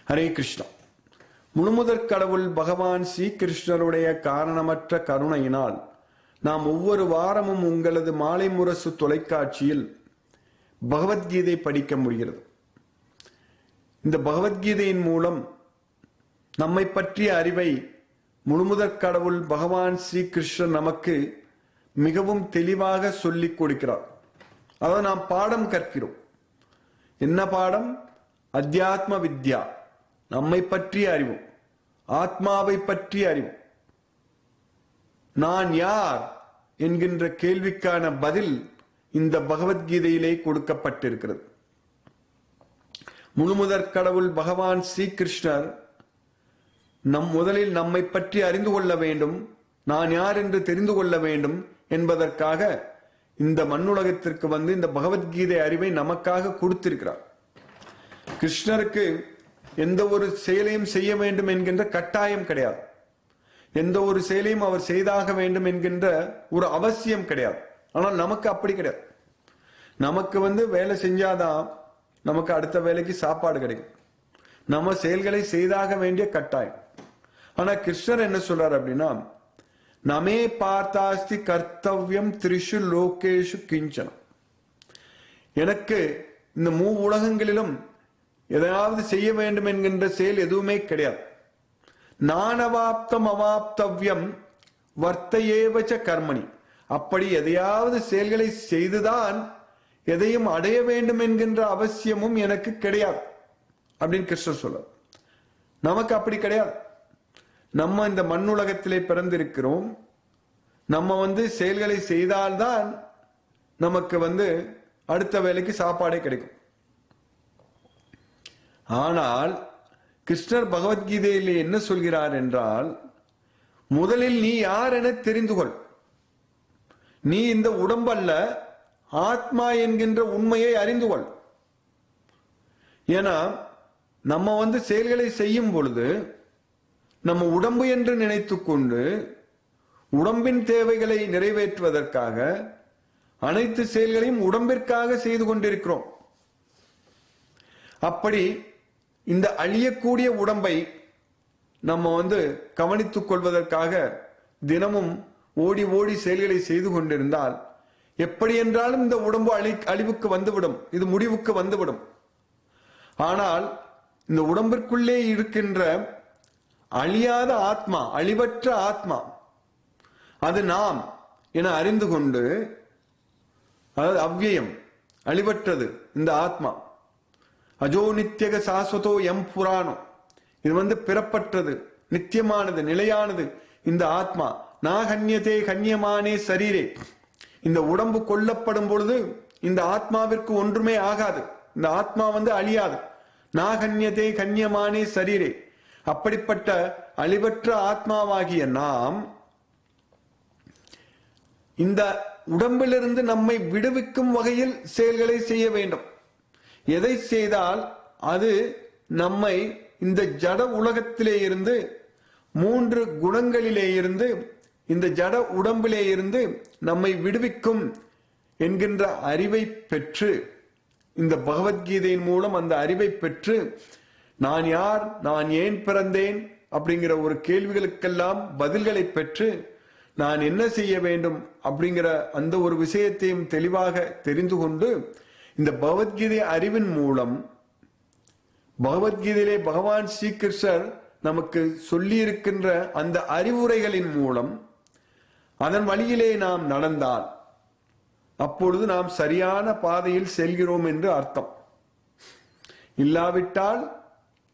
ஹரே கிருஷ்ணா. முழுமுதற் கடவுள் பகவான் ஸ்ரீகிருஷ்ணருடைய காரணமற்ற கருணையினால் நாம் ஒவ்வொரு வாரமும் உங்களது மாலை முரசு தொலைக்காட்சியில் பகவத்கீதை படிக்க முடிகிறது. இந்த பகவத்கீதையின் மூலம் நம்மை பற்றிய அறிவை முழுமுதற் கடவுள் பகவான் ஸ்ரீகிருஷ்ணர் நமக்கு மிகவும் தெளிவாக சொல்லிக் கொடுக்கிறார். அதாவது நாம் பாடம் கற்கிறோம். என்ன பாடம்? அத்தியாத்ம வித்யா, நம்மை பற்றிய அறிவு, ஆத்மாவை பற்றிய அறிவு. நான் யார் என்கின்ற கேள்விக்கான பதில் இந்த பகவத்கீதையிலே கொடுக்கப்பட்டிருக்கிறது. முழுமுதற் கடவுள் பகவான் ஸ்ரீகிருஷ்ணர் முதலில் நம்மை பற்றி அறிந்து கொள்ள வேண்டும், நான் யார் என்று தெரிந்து கொள்ள வேண்டும் என்பதற்காக இந்த மண்ணுலகத்திற்கு வந்து இந்த பகவத்கீதை அறிவை நமக்காக கொடுத்திருக்கிறார். கிருஷ்ணருக்கு எந்த ஒரு செயலையும் செய்ய வேண்டும் என்கின்ற கட்டாயம் கிடையாது. எந்த ஒரு செயலையும் அவர் செய்தாக வேண்டும் என்கின்ற ஒரு அவசியம் கிடையாது. ஆனால் நமக்கு அப்படி கிடையாது. நமக்கு வந்து வேலை செஞ்சாதான் நமக்கு அடுத்த வேலைக்கு சாப்பாடு கிடைக்கும். நம்ம செயல்களை செய்தாக வேண்டிய கட்டாயம். ஆனா கிருஷ்ணர் என்ன சொல்றார் அப்படின்னா, நமே பார்த்தாஸ்தி கர்த்தவ்யம் திரிஷு லோகேஷு கிஞ்சனம். எனக்கு இந்த உலகங்களிலும் எதையாவது செய்ய வேண்டும் என்கின்ற செயல் எதுவுமே கிடையாது. நானவாப்தம் அவாப்தவ்யம் வர்த்தையேவச்ச கர்மணி. அப்படி எதையாவது செயல்களை செய்துதான் எதையும் அடைய வேண்டும் என்கின்ற அவசியமும் எனக்கு கிடையாது அப்படின்னு கிருஷ்ணர் சொல்றார். நமக்கு அப்படி கிடையாது. நம்ம இந்த மண்ணுலகத்திலே பிறந்திருக்கிறோம். நம்ம வந்து செயல்களை செய்தால்தான் நமக்கு வந்து அடுத்த வேலைக்கு சாப்பாடே கிடைக்கும். ஆனால் கிருஷ்ணர் பகவத்கீதையிலே என்ன சொல்கிறார் என்றால், முதலில் நீ யார் என தெரிந்து கொள். நீ இந்த உடம்பல்ல, ஆத்மா என்கின்ற உண்மையை அறிந்து கொள். ஏன்னா நம்ம வந்து செயல்களை செய்யும் பொழுது நம்ம உடம்பு என்று நினைத்துக் கொண்டு உடம்பின் தேவைகளை நிறைவேற்றுவதற்காக அனைத்து செயல்களையும் உடம்பிற்காக செய்து கொண்டிருக்கிறோம். அப்படி இந்த அழியக்கூடிய உடம்பை நம்ம வந்து கவனித்துக் கொள்வதற்காக தினமும் ஓடி ஓடி செயல்களை செய்து கொண்டிருந்தால் எப்படி என்றாலும் இந்த உடம்பு அழிவுக்கு வந்துவிடும், இது முடிவுக்கு வந்துவிடும். ஆனால் இந்த உடம்பிற்குள்ளே இருக்கின்ற அழியாத ஆத்மா, அழிவற்ற ஆத்மா, அது நாம் என அறிந்து கொண்டு, அதாவது அவ்வியம், அழிவற்றது இந்த ஆத்மா. அஜோ நித்தியக சாஸ்வதோ எம் புராணம். இது வந்து பிறப்பற்றது, நித்தியமானது, நிலையானது இந்த ஆத்மா. நாகன்யதே கன்யமானே சரீரே. இந்த உடம்பு கொல்லப்படும் பொழுது இந்த ஆத்மாவிற்கு ஒன்றுமே ஆகாது. இந்த ஆத்மா வந்து அழியாது. நாகன்யதே கன்யமானே சரீரே. அப்படிப்பட்ட அழிவற்ற ஆத்மாவாகிய நாம் இந்த உடம்பிலிருந்து நம்மை விடுவிக்கும் வகையில் செயல்களை செய்ய வேண்டும். எதை செய்தால் அது நம்மை இந்த ஜட உலகத்திலே இருந்து, 3 குணங்களிலே இருந்து, இந்த ஜட உடம்பிலே இருந்து நம்மை விடுவிக்கும் என்கின்ற அறிவை பெற்று, இந்த பகவத்கீதையின் மூலம் அந்த அறிவை பெற்று, நான் யார், நான் ஏன் பிறந்தேன் அப்படிங்கிற ஒரு கேள்விகளுக்கெல்லாம் பதில்களை பெற்று, நான் என்ன செய்ய வேண்டும் அப்படிங்கிற அந்த ஒரு விஷயத்தையும் தெளிவாக தெரிந்து கொண்டு, இந்த பகவத்கீதை அறிவின் மூலம், பகவத்கீதையிலே பகவான் ஸ்ரீகிருஷ்ணர் நமக்கு சொல்லி இருக்கின்ற அந்த அறிவுரைகளின் மூலம் அதன் வழியிலே நாம் நடந்தால் அப்பொழுது நாம் சரியான பாதையில் செல்கிறோம் என்று அர்த்தம். இல்லாவிட்டால்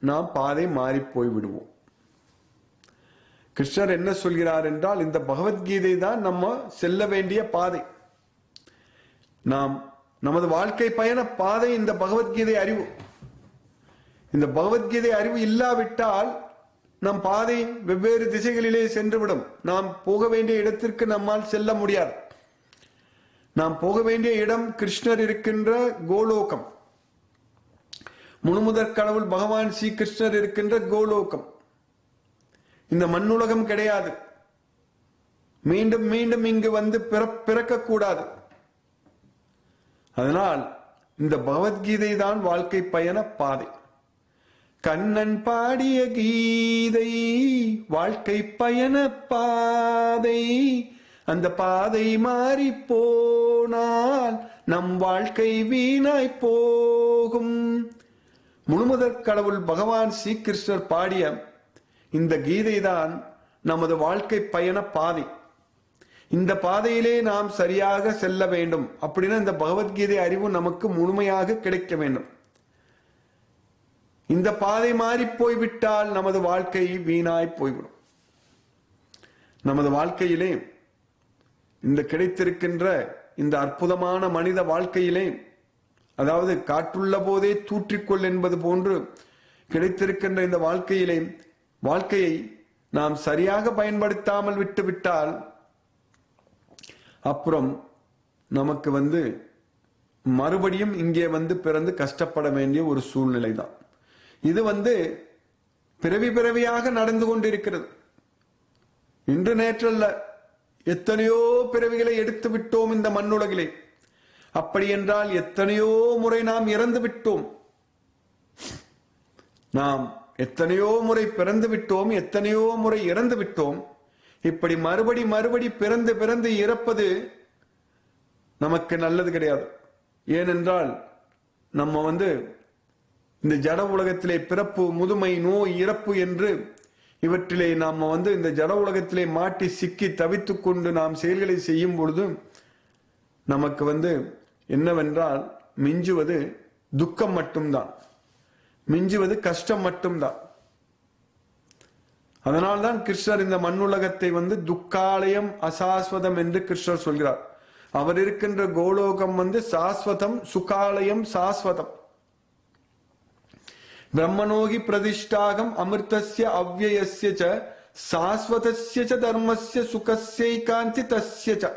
நாம் பாதை மாறி போய் விடுவோம். கிருஷ்ணர் என்ன சொல்கிறார் என்றால், இந்த பகவத்கீதை தான் நம்ம செல்ல வேண்டிய பாதை. நாம் நமது வாழ்க்கை பயண பாதை இந்த பகவத்கீதை அறிவு. இந்த பகவத்கீதை அறிவு இல்லாவிட்டால் நம் பாதை வெவ்வேறு திசைகளிலே சென்றுவிடும். நாம் போக வேண்டிய இடத்திற்கு நம்மால் செல்ல முடியாது. நாம் போக வேண்டிய இடம் கிருஷ்ணர் இருக்கின்ற கோலோகம், முழுமுதற் கடவுள் பகவான் ஸ்ரீகிருஷ்ணர் இருக்கின்ற கோலோகம். இந்த மண்ணுலகம் கிடையாது. மீண்டும் மீண்டும் இங்கு வந்து பிறக்கக்கூடாது. அதனால் இந்த பகவத்கீதை தான் வாழ்க்கை பயண பாதை. கண்ணன் பாடிய கீதை வாழ்க்கை பயண பாதை. அந்த பாதை மாறி போனால் நம் வாழ்க்கை வீணாய் போகும். முழுமுதற் கடவுள் பகவான் ஸ்ரீகிருஷ்ணர் பாடிய இந்த கீதைதான் நமது வாழ்க்கை பயண பாதை. இந்த பாதையிலே நாம் சரியாக செல்ல வேண்டும். அப்படின்னா இந்த பகவத்கீதை அறிவு நமக்கு முழுமையாக கிடைக்க வேண்டும். இந்த பாதை மாறி போய்விட்டால் நமது வாழ்க்கை வீணாய் போய்விடும். நமது வாழ்க்கையிலே இந்த கிடைத்திருக்கின்ற இந்த அற்புதமான மனித வாழ்க்கையிலே, அதாவது காற்றுள்ள போதே தூற்றிக்கொள் என்பது போன்று கிடைத்திருக்கின்ற இந்த வாழ்க்கையை நாம் சரியாக பயன்படுத்தாமல் விட்டுவிட்டால் அப்புறம் நமக்கு மறுபடியும் இங்கே பிறந்து கஷ்டப்பட வேண்டிய ஒரு சூழ்நிலை தான். இது பிறவியாக நடந்து கொண்டிருக்கிறது. இன்று நேற்றல்ல, எத்தனையோ பிறவிகளை எடுத்து விட்டோம் இந்த மண்ணுலகிலே. அப்படி என்றால் எத்தனையோ முறை நாம் இறந்து விட்டோம். நாம் எத்தனையோ முறை பிறந்து விட்டோம், எத்தனையோ முறை இறந்து விட்டோம். இப்படி மறுபடி பிறந்து இறப்பது நமக்கு நல்லது கிடையாது. ஏனென்றால் நம்ம இந்த ஜட உலகத்திலே பிறப்பு, முதுமை, நோய், இறப்பு என்று இவற்றிலே நாம் இந்த ஜட உலகத்திலே மாட்டி சிக்கி தவித்துக் கொண்டு நாம் செயல்களை செய்யும் பொழுது நமக்கு என்னவென்றால் மிஞ்சுவது துக்கம் மட்டும்தான், மிஞ்சுவது கஷ்டம் மட்டும்தான். அதனால்தான் கிருஷ்ணர் இந்த மண்ணுலகத்தை துக்காலயம் அசாஸ்வதம் என்று கிருஷ்ணர் சொல்கிறார். அவர் இருக்கின்ற கோலோகம் சாஸ்வதம், சுகாலயம் சாஸ்வதம். பிரம்மணோகி பிரதிஷ்டாகம் அமிர்தஸ்ய அவ்யயஸ்ய ச சாஸ்வதஸ்ய ச தர்மஸ்ய சுகஸ்யைகாந்தி தஸ்ய ச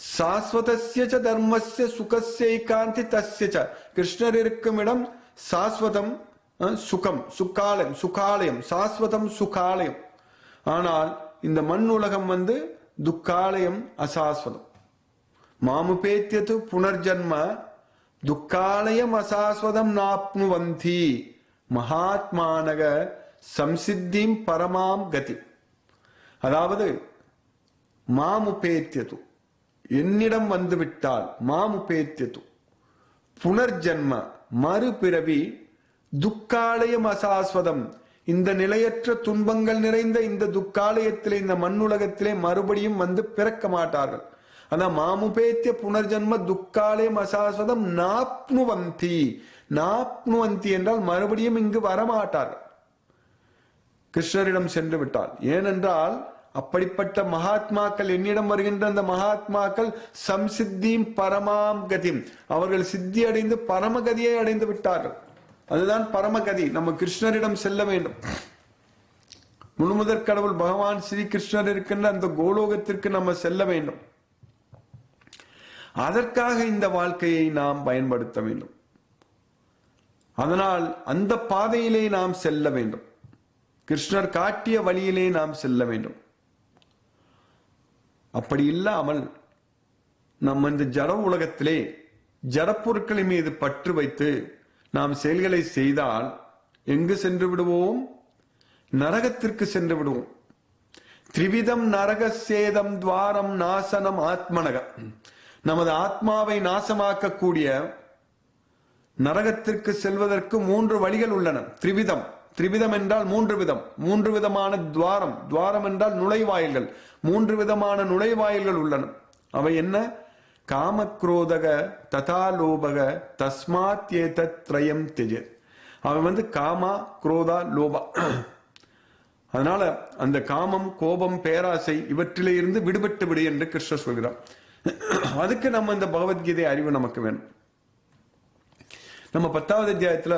சாஸ்வதஸ்ய ச தர்மஸ்ய சுகஸ்யைகாந்தி தஸ்ய ச. கிருஷ்ணர் இருக்கும் இடம் சாஸ்வதம், சுகம், சுகாலயம், சாஸ்வதம், சுகாலயம். ஆனால் இந்த மண் உலகம் துக்காலயம் அசாஸ்வதம். மாமுபேத்யது புனர்ஜன்ம துக்காலயம் அசாஸ்வதம் நாப்னுவந்தி மகாத்மானக சம்சித்திம் பரமாம் கதி. அதாவது மாமுபேத்யது, என்னிடம் வந்துவிட்டால், மாமுபேத்யது புனர்ஜன்ம மறுபிறவி, துக்காலயம் அசாஸ்வதம் இந்த நிலையற்ற துன்பங்கள் நிறைந்த இந்த துக்காலயத்திலே, இந்த மண்ணுலகத்திலே மறுபடியும் பிறக்க மாட்டார்கள். அதான் மாமுபேத்திய புனர்ஜன்ம துக்காலயம் அசாஸ்வதம் நாப்னுவந்தி. நாப்னுவந்தி என்றால் மறுபடியும் இங்கு வரமாட்டார்கள், கிருஷ்ணரிடம் சென்று விட்டால். ஏனென்றால் அப்படிப்பட்ட மகாத்மாக்கள், என்னிடம் வருகின்ற அந்த மகாத்மாக்கள் சம்சித்தியும் பரமாம் கதியும், அவர்கள் சித்தி அடைந்து பரமகதியை அடைந்து விட்டார்கள். அதுதான் பரமகதி. நம்ம கிருஷ்ணரிடம் செல்ல வேண்டும். முழுமுதற் கடவுள் பகவான் ஸ்ரீ கிருஷ்ணர் இருக்கின்ற அந்த கோலோகத்திற்கு நம்ம செல்ல வேண்டும். அதற்காக இந்த வாழ்க்கையை நாம் பயன்படுத்த வேண்டும். அதனால் அந்த பாதையிலே நாம் செல்ல வேண்டும். கிருஷ்ணர் காட்டிய வழியிலே நாம் செல்ல வேண்டும். அப்படி இல்லாமல் நம்ம இந்த ஜட உலகத்திலே ஜடப்பொருட்களின் மீது பற்று வைத்து நாம் செயல்களை செய்தால் எங்கு சென்று விடுவோம்? நரகத்திற்கு சென்று விடுவோம். திரிவிதம் நரக சேதம் துவாரம் நாசனம் ஆத்மனக. நமது ஆத்மாவை நாசமாக்கக்கூடிய நரகத்திற்கு செல்வதற்கு 3 வழிகள் உள்ளன. திரிவிதம் என்றால் 3 விதம், 3 விதமான துவாரம். துவாரம் என்றால் நுழைவாயில்கள். 3 விதமான நுழைவாயில்கள் உள்ளன. அவை என்ன? காமக்ரோதக ததா லோபக தஸ்மாத் ஏதத் த்ரயம் திஜேத். அவன் காமா, குரோதா, லோபா. அதனால அந்த காமம், கோபம், பேராசை இவற்றிலே இருந்து விடுபட்டு விடு என்று கிருஷ்ணர் சொல்கிறார். அதுக்கு நம்ம இந்த பகவத்கீதை அறிவு நமக்கு வேணும். நம்ம 10வது அத்தியாயத்துல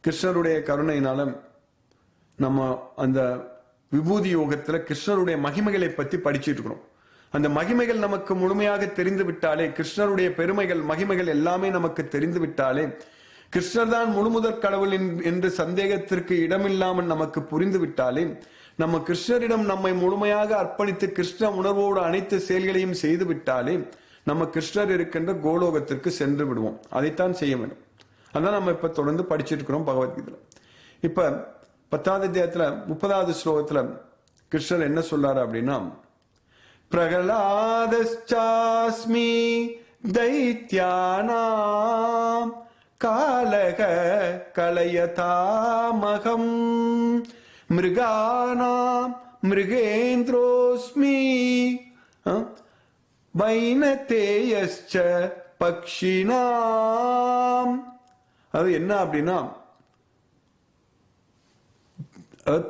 கிருஷ்ணருடைய கருணையினால நம்ம அந்த விபூதி யோகத்துல கிருஷ்ணருடைய மகிமைகளை பத்தி படிச்சுட்டு இருக்கிறோம். அந்த மகிமைகள் நமக்கு முழுமையாக தெரிந்து விட்டாலே, கிருஷ்ணருடைய பெருமைகள், மகிமைகள் எல்லாமே நமக்கு தெரிந்து விட்டாலே, கிருஷ்ணர் தான் முழுமுதற் கடவுள் என்று சந்தேகத்திற்கு இடமில்லாமல் நமக்கு புரிந்து விட்டாலே, நம்ம கிருஷ்ணரிடம் நம்மை முழுமையாக அர்ப்பணித்து கிருஷ்ண உணர்வோடு அனைத்து செயல்களையும் செய்து விட்டாலே நம்ம கிருஷ்ணர் இருக்கின்ற கோலோகத்திற்கு சென்று விடுவோம். அதைத்தான் செய்ய வேண்டும். அதான் நம்ம இப்ப தொடர்ந்து படிச்சுட்டு இருக்கிறோம் பகவத்கீதை. இப்ப 10வது அத்தியாயத்துல 30வது ஸ்லோகத்துல கிருஷ்ணர் என்ன சொல்றாரு அப்படின்னா, பிரகலாதஸ்சாஸ்மி தைத்யானாம் காலக கலயதாமகம் மிருகானாம் மிருகேந்திரோஸ்மி வைனதேயஸ்ச பக்ஷினாம். அது என்ன அப்படின்னா,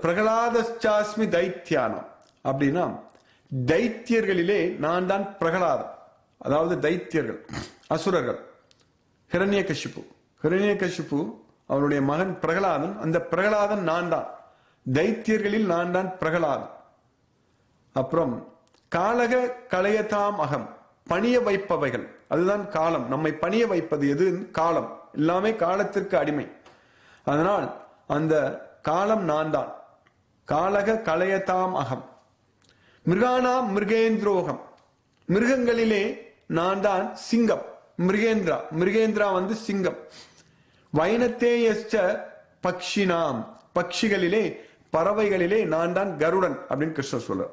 பிரகலாதஸ்சாஸ்மி தைத்யானம் அப்படின்னா, தைத்தியர்களிலே நான் தான் பிரகலாதம். அதாவது தைத்தியர்கள், அசுரர்கள். ஹிரண்யகசிப்பு அவருடைய மகன் பிரகலாதன். அந்த பிரகலாதன் நான் தான். தைத்தியர்களில் நான் தான் பிரகலாதன். அப்புறம் காலக கலையதாம் அகம், பணிய வைப்பவைகள். அதுதான் காலம். நம்மை பணிய வைப்பது எது? காலம். எல்லாமே காலத்திற்கு அடிமை. அதனால் அந்த காலம் நான் தான். காலக கலையதாம் அகம். மிருகானாம் மிருகேந்திரோகம், மிருகங்களிலே நான் தான் சிங்கம். மிருகேந்திரா வந்து சிங்கம். வைனத்தேயஸ்ச பக்ஷினாம், பட்சிகளிலே பறவைகளிலே நான் தான் கருடன் அப்படின்னு கிருஷ்ணர் சொல்ற.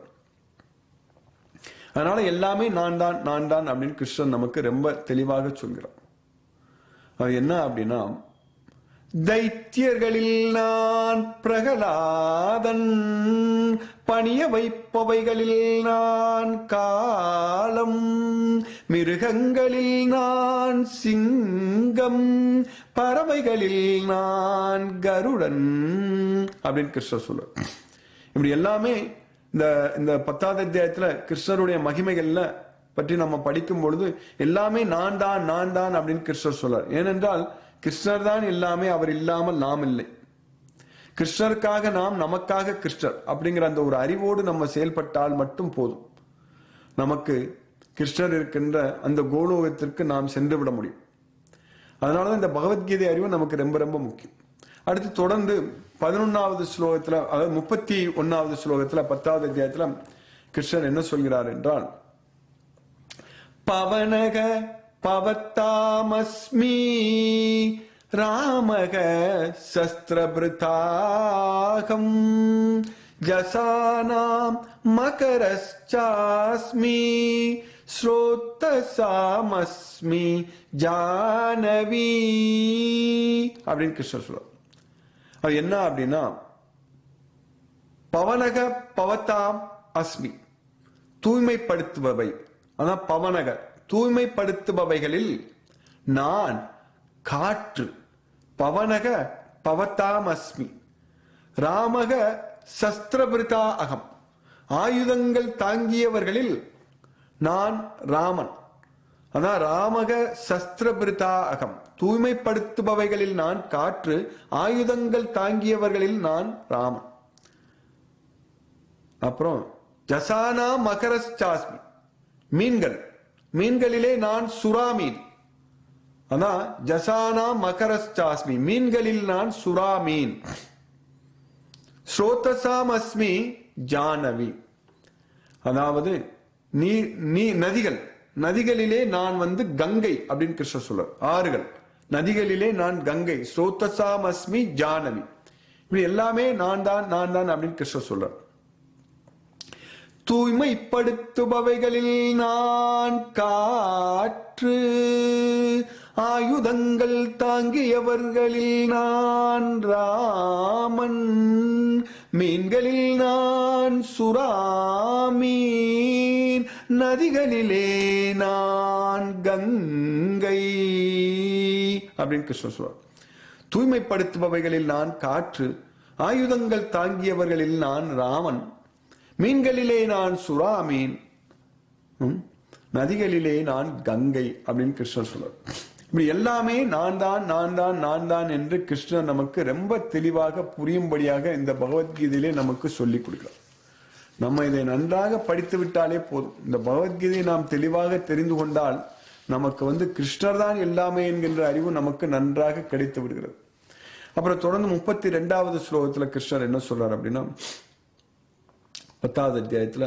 அதனால எல்லாமே நான் தான் அப்படின்னு கிருஷ்ணன் நமக்கு ரொம்ப தெளிவாக சொல்கிறார். அது என்ன அப்படின்னா, தைத்தியர்களில் நான் பிரகலாதன், பணிய வைப்பவைகளில் நான் காலம், மிருகங்களில் நான் சிங்கம், பறவைகளில் நான் கருடன் அப்படின்னு கிருஷ்ணர் சொல்ற. இப்படி எல்லாமே இந்த 10வது அத்தியாயத்துல கிருஷ்ணருடைய மகிமைகள்ல பற்றி நம்ம படிக்கும் பொழுது எல்லாமே நான் தான் அப்படின்னு கிருஷ்ணர் சொல்றார். ஏனென்றால் கிருஷ்ணர் தான் எல்லாமே, அவர் இல்லாமல் நாம் இல்லை. கிருஷ்ணருக்காக நாம், நமக்காக கிருஷ்ணர் அப்படிங்கிற அந்த ஒரு அறிவோடு நம்ம செயல்பட்டால் மட்டும் போதும். நமக்கு கிருஷ்ணர் இருக்கின்ற அந்த கோலோகத்திற்கு நாம் சென்று விட முடியும். அதனாலதான் இந்த பகவத்கீதை அறிவு நமக்கு ரொம்ப ரொம்ப முக்கியம். அடுத்து தொடர்ந்து 11வது ஸ்லோகத்துல, அதாவது 31வது ஸ்லோகத்துல 10வது அத்தியாயத்துல கிருஷ்ணர் என்ன சொல்கிறார் என்றால், பவனக பவத்தாமஸ்மி ராமக சஸ்திரபிருதாகம் ஜசானாம் மகரஸ்சாஸ்மி ஸ்ரோத்தசாமஸ்மி ஜானவி அப்படின்னு கிருஷ்ணர் சொல்றார். அது என்ன அப்படின்னா, பவனக பவத்தாம் அஸ்மி, தூய்மைப்படுத்துபவை. அதான் பவனக, தூய்மைப்படுத்துபவைகளில் நான் காற்று. பவனக பவத்தாம் அஸ்மி ராமக சஸ்திரபிருதா அகம், ஆயுதங்கள் தாங்கியவர்களில் நான் ராமன். அதான் ராமக சஸ்திரபிருதா அகம், தூய்மைப்படுத்துபவைகளில் நான் காற்று, ஆயுதங்கள் தாங்கியவர்களில் நான் ராமன். அப்புறம் ஜசானா மகரஸ்சாஸ்மி, மீன்களிலே நான் சுறாமீன். அதான் ஜசானா மகரஸ்சாஸ்மி, மீன்களில் நான் சுறாமீன். ஸ்ரோதசாம் அஸ்மி ஜானவி, அதாவது நதிகளிலே நான் வந்து கங்கை அப்படின்னு கிருஷ்ணர் சொல்றார். ஆறுகள், நதிகளிலே நான் கங்கை. ஸ்ரோதசாம் அஸ்மி ஜானவி, இப்படி எல்லாமே நான் தான் அப்படின்னு கிருஷ்ணர் சொல்றார். தூய்மைப்படுத்துபவைகளில் நான் காற்று, ஆயுதங்கள் தாங்கியவர்களில் நான் ராமன், மீன்களில் நான் சுறாமீன், நதிகளிலே நான் கங்கை அப்படின்னு கிருஷ்ணர் சொல்றார். தூய்மைப்படுத்துபவைகளில் நான் காற்று, ஆயுதங்கள் தாங்கியவர்களில் நான் ராமன், மீன்களிலே நான் சுறாமீன், நதிகளிலே நான் கங்கை அப்படின்னு கிருஷ்ணர் சொல்றார். இப்படி எல்லாமே நான் தான் என்று கிருஷ்ணர் நமக்கு ரொம்ப தெளிவாக புரியும்படியாக இந்த பகவத்கீதையிலே நமக்கு சொல்லிக் கொடுக்கிறார். நம்ம இதை நன்றாக படித்து விட்டாலே போதும். இந்த பகவத்கீதையை நாம் தெளிவாக தெரிந்து கொண்டால் நமக்கு வந்து கிருஷ்ணர் தான் எல்லாமே என்கின்ற அறிவு நமக்கு நன்றாக கிடைத்து விடுகிறது. அப்புறம் தொடர்ந்து 32வது ஸ்லோகத்துல கிருஷ்ணர் என்ன சொல்றார் அப்படின்னா, 10வது அத்தியாயத்துல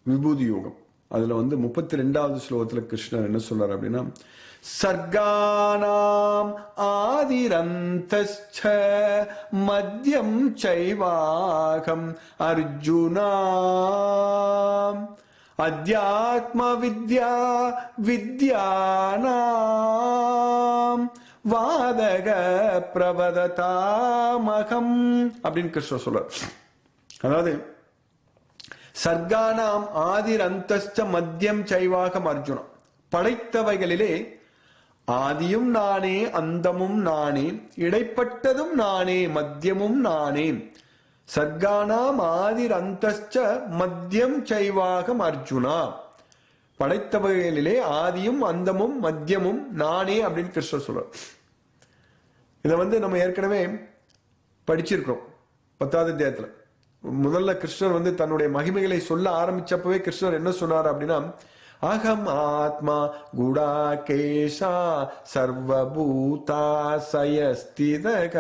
விபூதி யோகம், அதுல 32வது ஸ்லோகத்துல கிருஷ்ணர் என்ன சொல்றார் அப்படின்னா, சர்கானாம் ஆதிரந்தஸ்ச மத்யம் சைவாகம் அர்ஜுனா அத்யாத்ம வித்யா வித்யானாம் வாதக பிரபததாமகம் அப்படின்னு கிருஷ்ணர் சொல்றார். அதாவது சர்கானாம் ஆதிர் அந்தஸ்ச மத்தியம் சைவாகம் அர்ஜுனம், படைத்தவைகளிலே ஆதியும் நானே அந்தமும் நானே இடைப்பட்டதும் நானே மத்தியமும் நானே. சர்கானாம் ஆதிர் அந்தஸ்ச மத்தியம் சைவாகம் அர்ஜுனா, படைத்தவைகளிலே ஆதியும் அந்தமும் மத்தியமும் நானே அப்படின்னு கிருஷ்ணர் சொல்றார். இதை நம்ம ஏற்கனவே படிச்சிருக்கிறோம் 10வது அத்தியாயத்துல. முதல்ல கிருஷ்ணர் தன்னுடைய மகிமைகளை சொல்ல ஆரம்பிச்சப்பவே கிருஷ்ணர் என்ன சொன்னார் அப்படின்னா, அகம் ஆத்மா குடாகேஷா சர்வபூதாசயஸ்திதக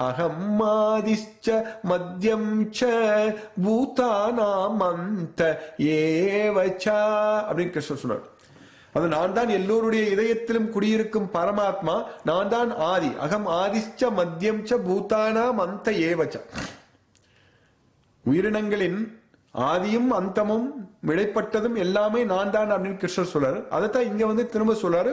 அகம் ஆதிஷ்ச மத்யம் ச பூதானாம் அந்த ஏவசா அப்படின்னு கிருஷ்ணர் சொன்னார். அது நான் தான் எல்லோருடைய இதயத்திலும் குடியிருக்கும் பரமாத்மா, நான் தான் ஆதி. அகம் ஆதிஷ்ச மத்யம் ச பூதானாம் அந்த ஏவசா, உயிரினங்களின் ஆதியும் அந்தமும் இடைப்பட்டதும் எல்லாமே நான் தான் அப்படின்னு கிருஷ்ணர் சொல்றாரு. அதைத்தான் இங்க திரும்ப சொல்றாரு,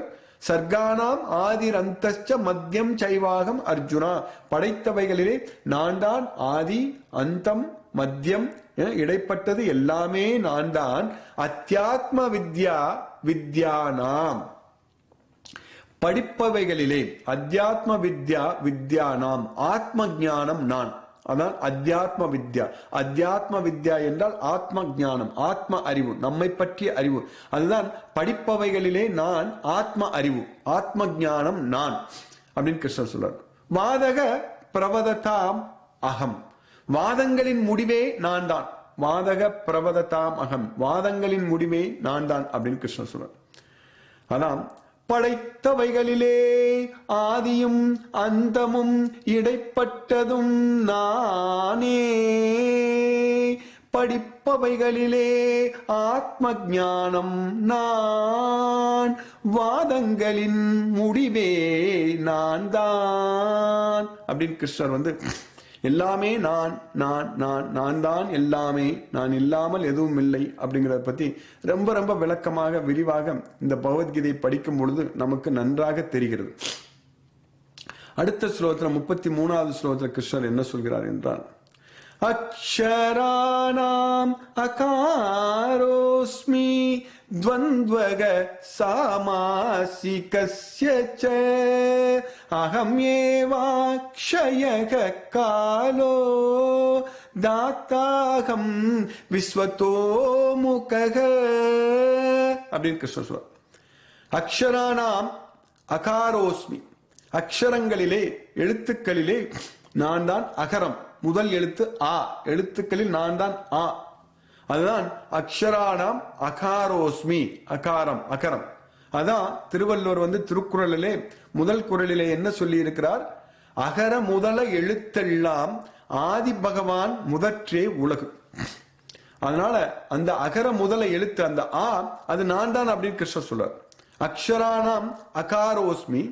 சர்கானாம் ஆதிர் அந்தஸ்ச மத்தியம் சைவாகம் அர்ஜுனா, படைத்தவைகளிலே நான் தான் ஆதி அந்தம் மத்தியம் இடைப்பட்டது எல்லாமே நான் தான். அத்தியாத்ம வித்யா வித்யானாம், படிப்பவைகளிலே அத்தியாத்ம வித்யா வித்யானாம், ஆத்ம ஞானம் நான். அதான் அத்தியாத்ம வித்யா. அத்தியாத்ம வித்யா என்றால் ஆத்ம ஞானம், ஆத்ம அறிவு, நம்மை பற்றிய அறிவு. அதுதான் படிப்பவைகளிலே நான் ஆத்ம அறிவு, ஆத்ம ஞானம் நான் அப்படின்னு கிருஷ்ணர் சொல்றார். வாதக பிரவததாம் அகம், வாதங்களின் முடிவே நான் தான். வாதக பிரவததாம் அகம், வாதங்களின் முடிவே நான் தான் அப்படின்னு கிருஷ்ணர் சொல்றார். அதான் படைத்தவைகளிலே ஆதியும் அந்தமும் இடைப்பட்டதும் நானே, படிப்பவைகளிலே ஆத்ம ஞானம் நான், வாதங்களின் முடிவே நான் தான் அப்படின்னு கிருஷ்ணர் எல்லாமே நான் நான் நான் நான் தான் எல்லாமே, நான் இல்லாமல் எதுவும் இல்லை அப்படிங்கிறத பத்தி ரொம்ப ரொம்ப விளக்கமாக விரிவாக இந்த பகவத்கீதை படிக்கும் பொழுது நமக்கு நன்றாக தெரிகிறது. அடுத்த ஸ்லோகத்துல 33வது ஸ்லோகத்துல கிருஷ்ணர் என்ன சொல்கிறார் என்றால், அக்ஷராணாம் அகாரோஸ்மி த்வந்த்வக சாமாசிகஸ்ய ச அகம் ஏவாக்ஷயக காலோ தாத்தாகம் விஸ்வதோ முகக அப்படின்னு கிருஷ்ணர் சொல்றார். அக்ஷராணாம் அகாரோஸ்மி, அக்ஷரங்களிலே எழுத்துக்களிலே நான் தான் அகரம், முதல் எழுத்து ஆ, எழுத்துக்களில் நான் தான் ஆ. அதுதான் அக்ஷராணாம் அகாரோஸ்மி, அகாரம் அகரம். அதான் திருவள்ளுவர் திருக்குறளிலே முதல் குறளிலே என்ன சொல்லி இருக்கிறார், அகர முதல எழுத்தெல்லாம் ஆதி பகவான் முதற்றே உலகு. அதனால அந்த அகர முதல எழுத்து அந்த ஆ, அது நான் தான் அப்படின்னு கிருஷ்ணர் சொல்றார். அக்ஷராணாம் அகாரோஸ்மி,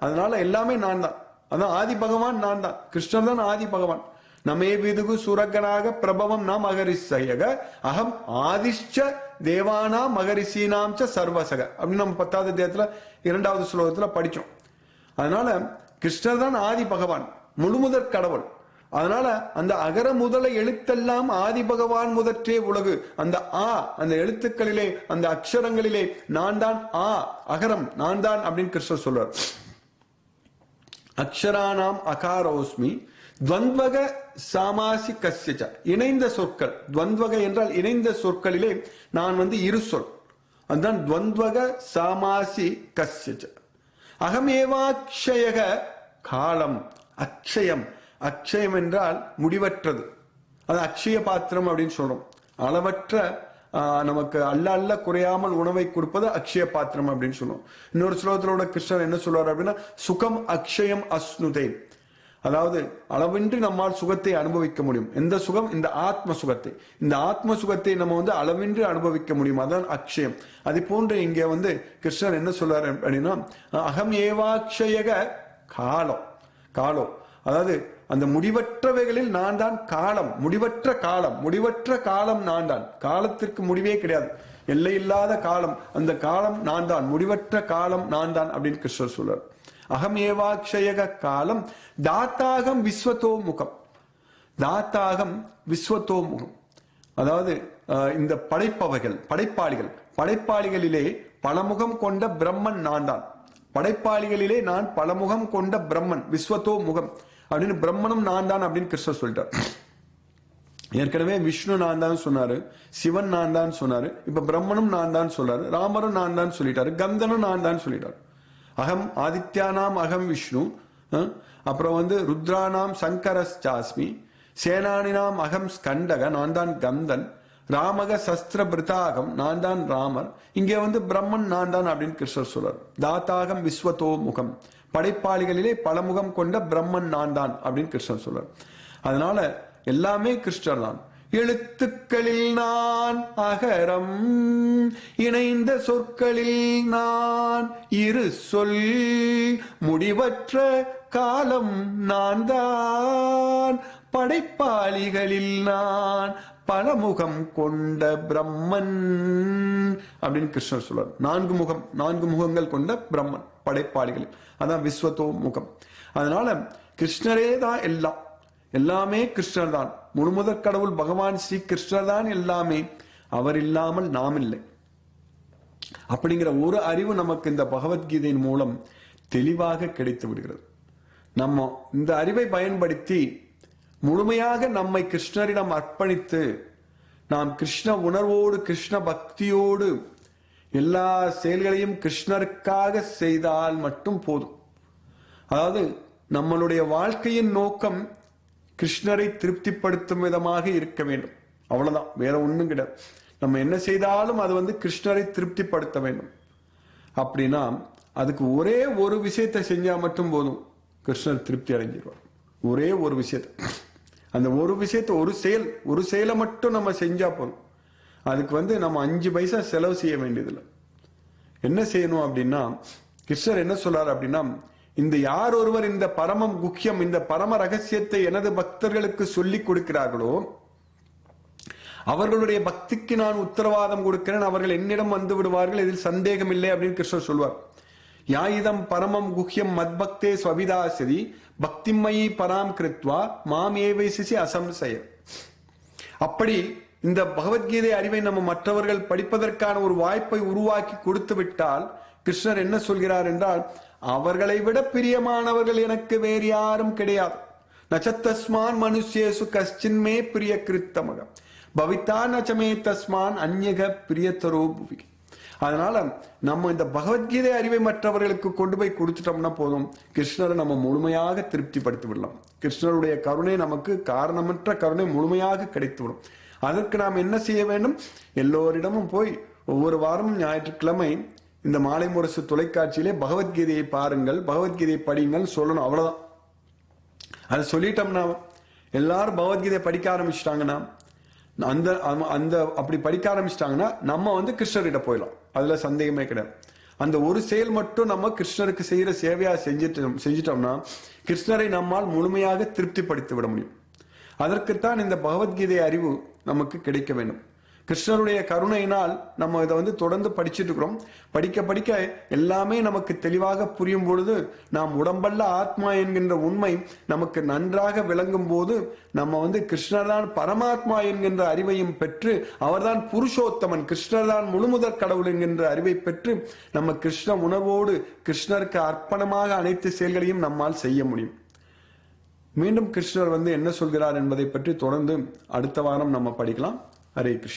அதனால எல்லாமே நான் தான். அதான் ஆதி பகவான் நான் தான், கிருஷ்ணர் தான் ஆதி பகவான். நமே விதுகு சுரகனாக பிரபவம் நாம் மகரிஷயக அகம் ஆதிஷ்ச தேவானா மகரிஷீனாம் ச சர்வசக அப்படின்னு நம்ம 10வது அத்தியாயத்துல 2வது ஸ்லோகத்துல படிச்சோம். அதனால கிருஷ்ணர் தான் ஆதி பகவான், முழுமுதற் கடவுள். அதனால அந்த அகர முதல எழுத்தெல்லாம் ஆதி பகவான் முதற்றே உலகு. அந்த ஆ, அந்த எழுத்துக்களிலே அந்த அக்ஷரங்களிலே நான் தான் ஆ, அகரம் நான் தான் அப்படின்னு கிருஷ்ணர் சொல்றார். அக்ஷரானாம் அகாரோஸ்மி துவந்த்வக சாமாசி கஸ்யச்ச, இணைந்த சொற்கள். துவந்த்வக என்றால் இணைந்த சொற்களிலே நான் இரு சொல், அதுதான் துவந்த்வக சாமாசி கஸ்யச்ச. அகமேவாக்ஷயக காலம், அக்ஷயம். அக்ஷயம் என்றால் முடிவற்றது, அது அக்ஷய பாத்திரம் அப்படின்னு சொல்றோம். அளவற்ற நமக்கு அல்ல குறையாமல் உணவை கொடுப்பது அக்ஷய பாத்திரம் அப்படின்னு சொல்லுவோம். இன்னொரு ஸ்லோகத்திலோட கிருஷ்ணர் என்ன சொல்றாரு அப்படின்னா, சுகம் அக்ஷயம் அஸ்னுதே, அதாவது அளவின்றி நம்மால் சுகத்தை அனுபவிக்க முடியும். எந்த சுகம்? இந்த ஆத்ம சுகத்தை. இந்த ஆத்ம சுகத்தை நம்ம வந்து அளவின்றி அனுபவிக்க முடியும். அதான் அக்ஷயம். அது போன்று இங்க வந்து கிருஷ்ணர் என்ன சொல்றாரு அப்படின்னா, அகம் ஏவாக்ஷயக காலம். காலம் அதாவது அந்த முடிவற்றவைகளில் நான் தான் காலம். முடிவற்ற காலம், முடிவற்ற காலம் நான் தான். காலத்திற்கு முடிவே கிடையாது, எல்லை இல்லாத காலம். அந்த காலம் நான் தான், முடிவற்ற காலம் நான் தான் அப்படின்னு கிருஷ்ணர் சொல்றார். அகம் ஏவாக்ஷயக காலம் தாத்தாகம் விஸ்வத்தோ முகம். தாத்தாகம் விஸ்வத்தோ முகம் அதாவது இந்த படைப்பவைகள், படைப்பாளிகள், படைப்பாளிகளிலே பலமுகம் கொண்ட பிரம்மன் நான் தான். படைப்பாளிகளிலே நான் பலமுகம் கொண்ட பிரம்மன், விஸ்வத்தோ முகம் அப்படின்னு பிரம்மனும் நான் தான் அப்படின்னு கிருஷ்ணர் சொல்லிட்டார். ஏற்கனவே விஷ்ணு நான் தான் சொன்னாரு, சிவன் நான் தான் சொன்னாரு, இப்ப பிரம்மனும் நான் தான் சொல்றாரு, ராமரும் நான் தான் சொல்லிட்டாரு, கந்தனும் நான் தான் சொல்லிட்டாரு. அகம் ஆதித்யானாம் அகம் விஷ்ணு, அப்புறம் வந்து ருத்ரானாம் சங்கரஸ்சாஸ்மி, சேனானினாம் அகம் ஸ்கண்டக நான் தான் கந்தன், ராமக சஸ்திர பிருதாகம் நான் தான் ராமர். இங்கே வந்து பிரம்மன் நான் தான் அப்படின்னு கிருஷ்ணர் சொல்றார். தாத்தாகம் விஸ்வத்தோ முகம், படைப்பாளிகளிலே பலமுகம் கொண்ட பிரம்மன் நான் தான் அப்படின்னு கிருஷ்ணர் சொல்றார். அதனால எல்லாமே கிருஷ்ணர் தான். எழுத்துக்களில் நான் அகரம், இணைந்த சொற்களில் நான் இரு சொல், முடிவற்ற காலம் நான் தான், படைப்பாளிகளில் நான் பலமுகம் கொண்ட பிரம்மன் அப்படின்னு கிருஷ்ணர் சொல்றார். நான்கு முகம், நான்கு முகங்கள் கொண்ட பிரம்மன் படைப்பாளிகளில், அதான் விஸ்வத்தோ முகம். அதனால கிருஷ்ணரே தான் எல்லாம், எல்லாமே கிருஷ்ணர் தான். முழுமுதற் கடவுள் பகவான் ஸ்ரீ கிருஷ்ணர் தான் எல்லாமே, அவர் இல்லாமல் நாம் இல்லை. அப்படிங்கிற ஒரு அறிவு நமக்கு இந்த பகவத்கீதையின் மூலம் தெளிவாக கிடைத்து விடுகிறது. நம்ம இந்த அறிவை பயன்படுத்தி முழுமையாக நம்மை கிருஷ்ணரிடம் அர்ப்பணித்து நாம் கிருஷ்ண உணர்வோடு கிருஷ்ண பக்தியோடு எல்லா செயல்களையும் கிருஷ்ணருக்காக செய்தால் மட்டும் போதும். அதாவது நம்மளுடைய வாழ்க்கையின் நோக்கம் கிருஷ்ணரை திருப்திப்படுத்தும் விதமாக இருக்க வேண்டும், அவ்வளவுதான், வேற ஒண்ணும் கிடையாது. நம்ம என்ன செய்தாலும் அது வந்து கிருஷ்ணரை திருப்திப்படுத்த வேண்டும். அப்படின்னா அதுக்கு ஒரே ஒரு விஷயத்தை செஞ்சா மட்டும் போதும், கிருஷ்ணர் திருப்தி அடைஞ்சிருவார். ஒரே ஒரு விஷயத்தை, அந்த ஒரு விஷயத்தை, ஒரு செயலை மட்டும் நம்ம செஞ்சா போதும். அதுக்கு வந்து நம்ம 5 பைசா செலவு செய்ய வேண்டியதில்லை. என்ன செய்யணும் அப்படின்னா, கிருஷ்ணர் என்ன சொல்றாரு அப்படின்னா, இந்த யார் ஒருவர் இந்த பரமம் குக்கியம், இந்த பரம ரகசியத்தை எனது பக்தர்களுக்கு சொல்லிக் கொடுக்கிறார்களோ அவர்களுடைய பக்திக்கு நான் உத்தரவாதம் கொடுக்கிறேன், அவர்கள் என்னிடம் வந்து விடுவார்கள், இதில் சந்தேகம் இல்லை அப்படின்னு கிருஷ்ணர் சொல்வார். யாயிதம் பரமம் குஹ்யம் மத்பக்தே ஸ்வவிதாசதி பக்திமயி பராம் கிருத்வா மாம் ஏவைசி அசம்சய. அப்படி இந்த பகவத்கீதை அறிவை நம்ம மற்றவர்கள் படிப்பதற்கான ஒரு வாய்ப்பை உருவாக்கி கொடுத்து விட்டால் கிருஷ்ணர் என்ன சொல்கிறார் என்றால், அவர்களை விட பிரியமானவர்கள் எனக்கு வேறு யாரும் கிடையாது. நச்சத்தஸ்மான் மனுஷேசு கஷ்டின்மே பிரிய கிருத்தமக பவித்தா நச்சமே தஸ்மான் அந்யக பிரியத்தரோ புவி. அதனால நம்ம இந்த பகவத்கீதை அறிவை மற்றவர்களுக்கு கொண்டு போய் கொடுத்துட்டோம்னா போதும், கிருஷ்ணரை நம்ம முழுமையாக திருப்திப்படுத்தி விடலாம். கிருஷ்ணருடைய கருணை நமக்கு காரணமற்ற கருணை முழுமையாக கிடைத்துவிடும். அதற்கு நாம் என்ன செய்ய வேண்டும்? எல்லோரிடமும் போய் ஒவ்வொரு வாரமும் ஞாயிற்றுக்கிழமை இந்த மாலை முரசு தொலைக்காட்சியிலே பகவத்கீதையை பாருங்கள், பகவத்கீதையை படியுங்கள் சொல்லணும், அவ்வளவுதான். அதை சொல்லிட்டோம்னா எல்லாரும் பகவத்கீதையை படிக்க ஆரம்பிச்சிட்டாங்கன்னா, அந்த அந்த அப்படி படிக்க ஆரம்பிச்சிட்டாங்கன்னா நம்ம வந்து கிருஷ்ணர்கிட்ட போயிடலாம், அதுல சந்தேகமே கிடையாது. அந்த ஒரு செயல் மட்டும் நம்ம கிருஷ்ணருக்கு செய்யற சேவையா செஞ்சிட்டோம்னா கிருஷ்ணரை நம்மால் முழுமையாக திருப்திப்படுத்தி விட முடியும். அதற்குத்தான் இந்த பகவத்கீதை அறிவு நமக்கு கிடைக்க வேண்டும். கிருஷ்ணருடைய கருணையினால் நம்ம இதை வந்து தொடர்ந்து படிச்சுட்டு இருக்கிறோம். படிக்க படிக்க எல்லாமே நமக்கு தெளிவாக புரியும் பொழுது, நாம் உடம்பல்ல ஆத்மா என்கின்ற உண்மை நமக்கு நன்றாக விளங்கும் போது நம்ம வந்து கிருஷ்ணர் தான் பரமாத்மா என்கின்ற அறிவையும் பெற்று, அவர்தான் புருஷோத்தமன், கிருஷ்ணர் தான் முழுமுதற் கடவுள் என்கின்ற அறிவை பெற்று நம்ம கிருஷ்ண உணர்வோடு கிருஷ்ணருக்கு அர்ப்பணமாக அனைத்து செயல்களையும் நம்மால் செய்ய முடியும். மீண்டும் கிருஷ்ணர் வந்து என்ன சொல்கிறார் என்பதை பற்றி தொடர்ந்து அடுத்த வாரம் நம்ம படிக்கலாம். ஹரே கிருஷ்ணா.